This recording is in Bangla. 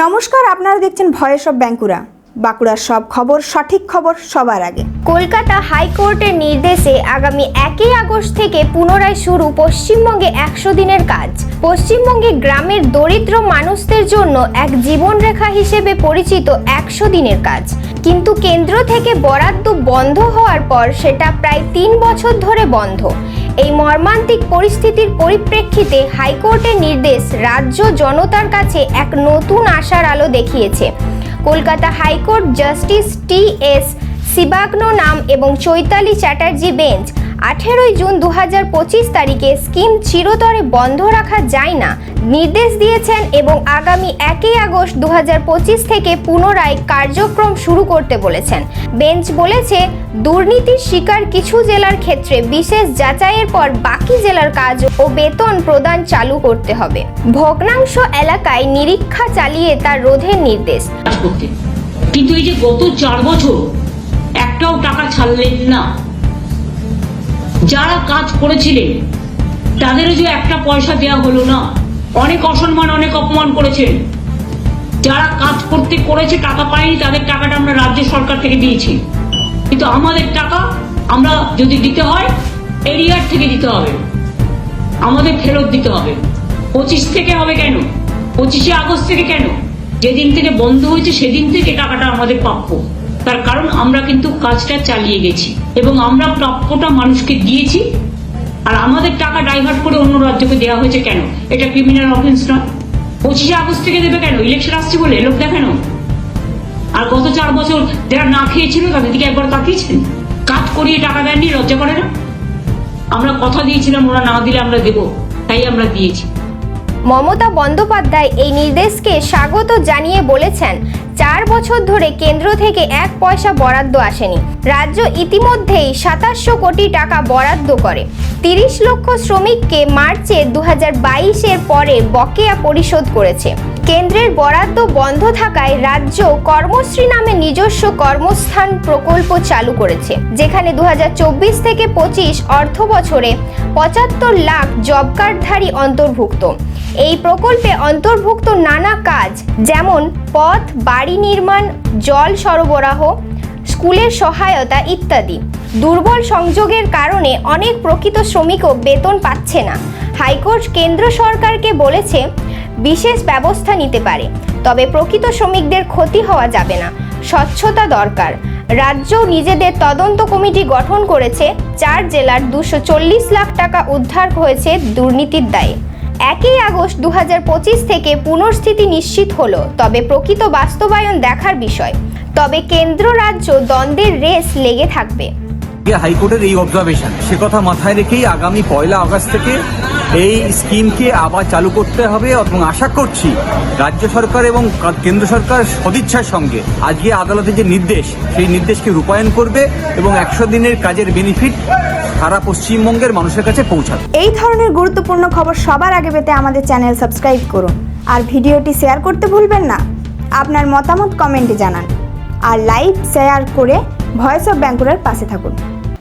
নমস্কার, আপনারা দেখছেন ভয়েস অফ বাঁকুড়া। বাঁকুড়ার সব খবর, সঠিক খবর সবার আগে। কলকাতা হাইকোর্টের নির্দেশে আগামী 1 আগস্ট থেকে পুনরায় শুরু পশ্চিমবঙ্গে 100 দিনের কাজ। পশ্চিমবঙ্গে গ্রামের দরিদ্র মানুষদের জন্য এক জীবনরেখা হিসেবে পরিচিত 100 দিনের কাজ, কিন্তু কেন্দ্র থেকে বরাদ্দ বন্ধ হওয়ার পর সেটা প্রায় 3 বছর ধরে বন্ধ। এই মর্মান্তিক পরিস্থিতির পরিপ্রেক্ষিতে হাইকোর্টের নির্দেশ রাজ্য জনতার কাছে এক নতুন আশার আলো দেখিয়েছে। Kolkata high court justice T S. Sivagnanam নাম এবং চৈতালি চ্যাটার্জি বেঞ্চ 18 জুন 2025 তারিখে স্কিম চিরতরে বন্ধ রাখা যায় না নির্দেশ দিয়েছেন এবং আগামী 1 আগস্ট 2025 থেকে পুনরায় কার্যক্রম শুরু করতে বলেছেন। বেঞ্চ বলেছে, দুর্নীতির শিকার কিছু জেলার ক্ষেত্রে বিশেষ যাচাইয়ের পর বাকি জেলার কাজ ও বেতন প্রদান চালু করতে হবে। ভগ্নাংশ এলাকায় নিরীক্ষা চালিয়ে তার রোধের নির্দেশ। কিন্তু এই যে গত 4 বছর একটাও টাকা ছাড়লেন না, যারা কাজ করেছিলেন তাদেরও যে একটা পয়সা দেওয়া হলো না। অনেক অসম্মান, অনেক অপমান করেছেন। যারা কাজ করেছে টাকা পায়নি, তাদের টাকাটা আমরা রাজ্য সরকার থেকে দিয়েছি, কিন্তু আমাদের টাকা আমরা যদি দিতে হয় এরিয়ার থেকে দিতে হবে, আমাদের ফেরত দিতে হবে। 25 থেকে হবে কেন, 25 আগস্ট থেকে কেন? যেদিন থেকে বন্ধ হয়েছে সেদিন থেকে টাকাটা আমাদের প্রাপ্য। তার কারণ আমরা কিন্তু কাজটা চালিয়ে গেছি এবং আমরা প্রাপ্যটা মানুষকে দিয়েছি। আর আমাদের টাকা ডাইভার্ট করে অন্য রাজ্যকে দেওয়া হয়েছে কেন? এটা ক্রিমিনাল অফেন্স না? 25 আগস্ট থেকে দেবে কেন? ইলেকশন আসছে বলে লোক দেখানো? আর গত 4 বছর যারা না খেয়েছিল তাদের দিকে একবার তাকিয়েছেন? কাজ করিয়ে টাকা দেননি, লজ্জা করে না? আমরা কথা দিয়েছিলাম ওরা না দিলে আমরা দেব, তাই আমরা দিয়েছি। মমতা বন্দ্যোপাধ্যায় এই নির্দেশকে স্বাগত জানিয়ে বলেছেন, 4 বছর ধরে কেন্দ্র থেকে 1 পয়সা বরাদ্দ আসেনি। রাজ্য ইতিমধ্যেই 2700 কোটি টাকা বরাদ্দ করে 30 লক্ষ শ্রমিককে মার্চে 2022-এর পরে বকেয়া পরিশোধ করেছে। কেন্দ্রের বরাদ্দ বন্ধ থাকায় রাজ্য কর্মশ্রী নামে নিজস্ব কর্মস্থান প্রকল্প চালু করেছে, যেখানে 2024 থেকে 25 অর্থ বছরে 75 লাখ জব কার্ডধারী অন্তর্ভুক্ত। এই প্রকল্পে অন্তর্ভুক্ত নানা কাজ, যেমন পথ, বাড়ি নির্মাণ, জল সরবরাহ, স্কুলের সহায়তা ইত্যাদি। দুর্বল সংযোগের কারণে অনেক প্রকৃত শ্রমিকও বেতন পাচ্ছে না। হাইকোর্ট কেন্দ্র সরকারকে বলেছে বিশেষ ব্যবস্থা নিতে পারে, তবে প্রকৃত শ্রমিকদের ক্ষতি হওয়া যাবে না। স্বচ্ছতা দরকার। রাজ্য নিজেদের তদন্ত কমিটি গঠন করেছে। 4 জেলার 240 লাখ টাকা উদ্ধার হয়েছে দুর্নীতির দায়ে। 1 আগস্ট 2025 থেকে পুনঃস্থিতি নিশ্চিত হলো, তবে প্রকৃত বাস্তবায়ন দেখার বিষয়। তবে কেন্দ্র রাজ্য দ্বন্দ্বের রেস লেগে থাকবে। হাইকোর্টের এই অবজারভেশন, সে কথা মাথায় রেখেই আগামী 1 আগস্ট থেকে এই স্কিমকে আবার চালু করতে হবে এবং আশা করছি রাজ্য সরকার এবং কেন্দ্র সরকার সদিচ্ছার সঙ্গে আজকে আদালতের যে নির্দেশ, সেই নির্দেশকে রূপায়ণ করবে এবং 100 দিনের কাজের বেনিফিট সারা পশ্চিমবঙ্গের মানুষের কাছে পৌঁছাবে। এই ধরনের গুরুত্বপূর্ণ খবর সবার আগে পেতে আমাদের চ্যানেল সাবস্ক্রাইব করুন আর ভিডিওটি শেয়ার করতে ভুলবেন না। আপনার মতামত কমেন্টে জানান আর লাইক শেয়ার করে ভয়েস অফ বাঁকুড়ার পাশে থাকুন।